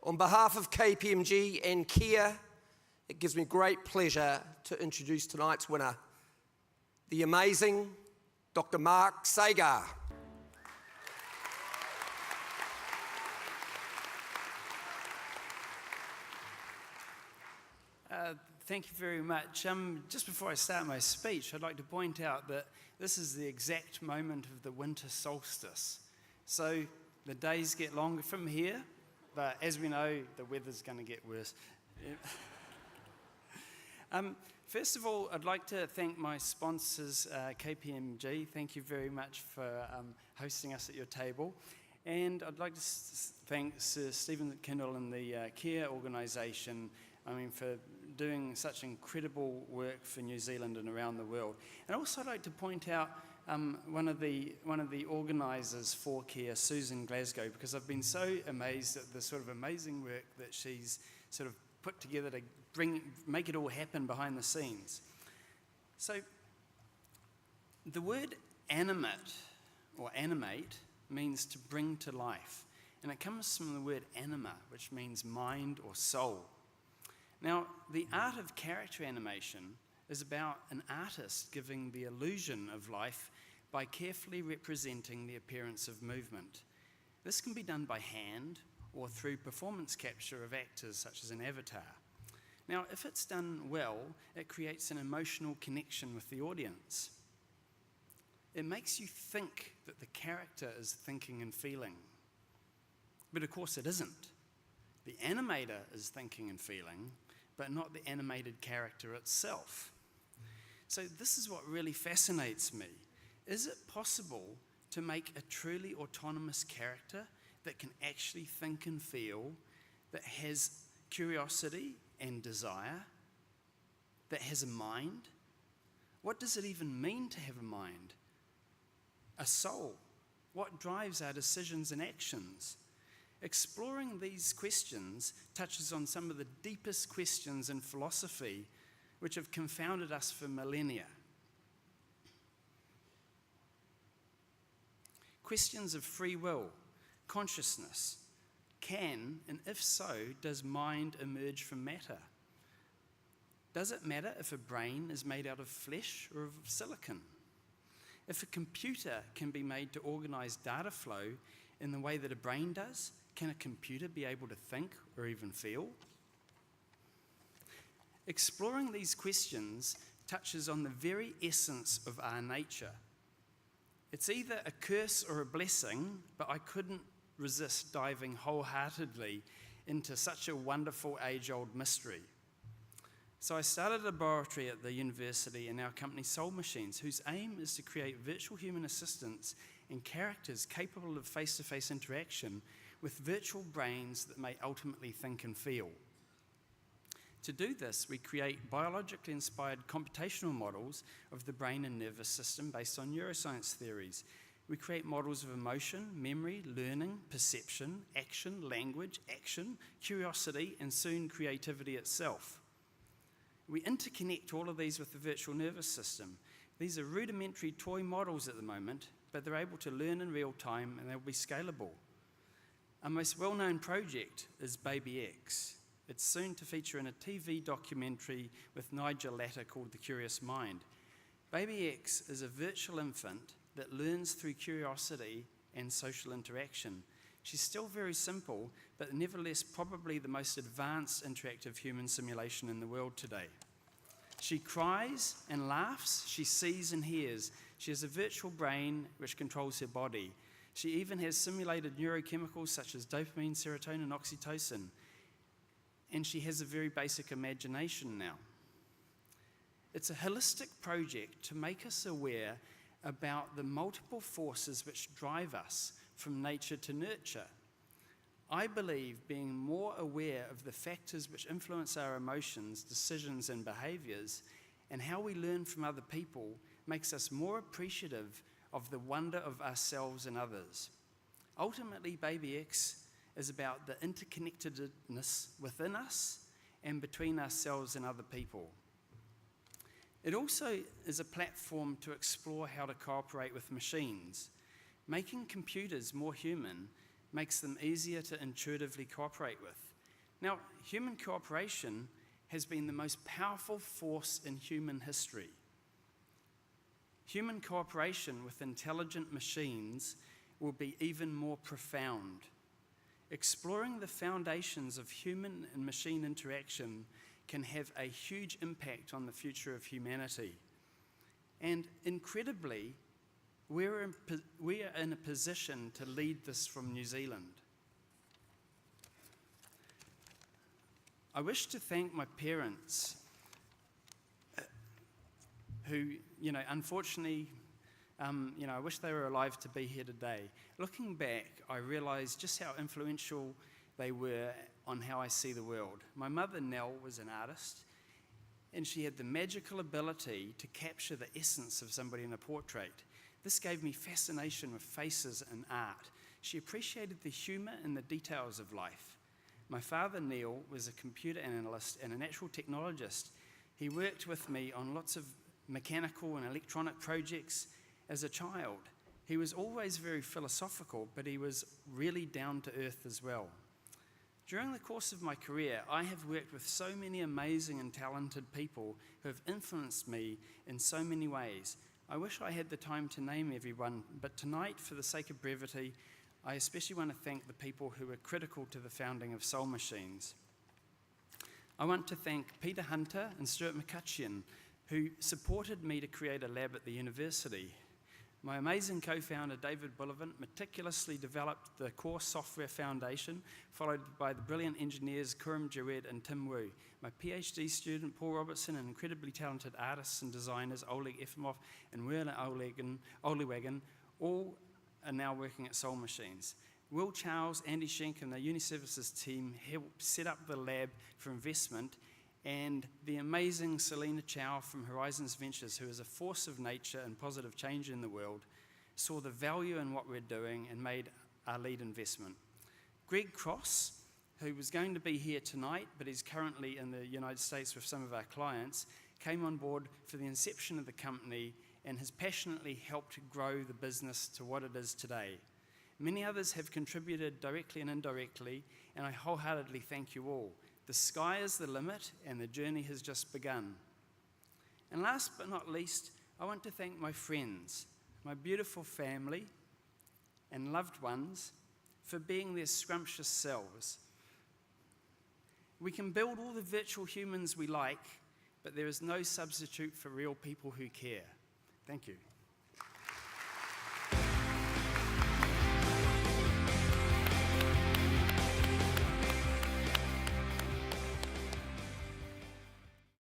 On behalf of KPMG and Kia, it gives me great pleasure to introduce tonight's winner, the amazing Dr. Mark Sagar. Thank you very much. Just before I start my speech, I'd like to point out that this is the exact moment of the winter solstice. So the days get longer from here, but as we know, the weather's going to get worse. First of all, I'd like to thank my sponsors, KPMG. Thank you very much for hosting us at your table. And I'd like to thank Sir Stephen Kindle and the Kia organisation, for doing such incredible work for New Zealand and around the world. And also I'd like to point out one of the organisers for Kia, Susan Glasgow, because I've been so amazed at the sort of amazing work that she's sort of put together to make it all happen behind the scenes. So the word animate or animate means to bring to life, and it comes from the word anima, which means mind or soul. Now, the art of character animation is about an artist giving the illusion of life by carefully representing the appearance of movement. This can be done by hand or through performance capture of actors such as an avatar. Now, if it's done well, it creates an emotional connection with the audience. It makes you think that the character is thinking and feeling. But of course it isn't. The animator is thinking and feeling, but not the animated character itself. So this is what really fascinates me. Is it possible to make a truly autonomous character that can actually think and feel, that has curiosity and desire, that has a mind? What does it even mean to have a mind? A soul? What drives our decisions and actions? Exploring these questions touches on some of the deepest questions in philosophy which have confounded us for millennia. Questions of free will, consciousness. Can, and if so, does mind emerge from matter? Does it matter if a brain is made out of flesh or of silicon? If a computer can be made to organise data flow in the way that a brain does, can a computer be able to think or even feel? Exploring these questions touches on the very essence of our nature. It's either a curse or a blessing, but I couldn't resist diving wholeheartedly into such a wonderful age-old mystery. So I started a laboratory at the university in our company Soul Machines, whose aim is to create virtual human assistants and characters capable of face-to-face interaction with virtual brains that may ultimately think and feel. To do this, we create biologically inspired computational models of the brain and nervous system based on neuroscience theories. We create models of emotion, memory, learning, perception, action, language, action, curiosity, and soon creativity itself. We interconnect all of these with the virtual nervous system. These are rudimentary toy models at the moment, but they're able to learn in real time and they'll be scalable. Our most well-known project is Baby X. It's soon to feature in a TV documentary with Nigel Latta called The Curious Mind. Baby X is a virtual infant that learns through curiosity and social interaction. She's still very simple, but nevertheless probably the most advanced interactive human simulation in the world today. She cries and laughs, she sees and hears. She has a virtual brain which controls her body. She even has simulated neurochemicals such as dopamine, serotonin, and oxytocin. And she has a very basic imagination now. It's a holistic project to make us aware about the multiple forces which drive us from nature to nurture. I believe being more aware of the factors which influence our emotions, decisions, and behaviours, and how we learn from other people makes us more appreciative of the wonder of ourselves and others. Ultimately, Baby X is about the interconnectedness within us and between ourselves and other people. It also is a platform to explore how to cooperate with machines. Making computers more human makes them easier to intuitively cooperate with. Now, human cooperation has been the most powerful force in human history. Human cooperation with intelligent machines will be even more profound. Exploring the foundations of human and machine interaction can have a huge impact on the future of humanity. And incredibly, we are in a position to lead this from New Zealand. I wish to thank my parents who, unfortunately, I wish they were alive to be here today. Looking back, I realised just how influential they were on how I see the world. My mother, Nell, was an artist, and she had the magical ability to capture the essence of somebody in a portrait. This gave me fascination with faces and art. She appreciated the humour and the details of life. My father, Neil, was a computer analyst and a natural technologist. He worked with me on lots of mechanical and electronic projects as a child. He was always very philosophical, but he was really down to earth as well. During the course of my career, I have worked with so many amazing and talented people who have influenced me in so many ways. I wish I had the time to name everyone, but tonight, for the sake of brevity, I especially want to thank the people who were critical to the founding of Soul Machines. I want to thank Peter Hunter and Stuart McCutcheon, who supported me to create a lab at the university. My amazing co-founder, David Bullivant, meticulously developed the core software foundation, followed by the brilliant engineers Kurum Jawed and Tim Wu. My PhD student, Paul Robertson, and incredibly talented artists and designers, Oleg Efimov and Werner Olewagen, all are now working at Soul Machines. Will Charles, Andy Schenk, and the Uni Services team helped set up the lab for investment, and the amazing Selena Chow from Horizons Ventures, who is a force of nature and positive change in the world, saw the value in what we're doing and made our lead investment. Greg Cross, who was going to be here tonight, but is currently in the United States with some of our clients, came on board for the inception of the company and has passionately helped grow the business to what it is today. Many others have contributed directly and indirectly, and I wholeheartedly thank you all. The sky is the limit, and the journey has just begun. And last but not least, I want to thank my friends, my beautiful family, and loved ones for being their scrumptious selves. We can build all the virtual humans we like, but there is no substitute for real people who care. Thank you.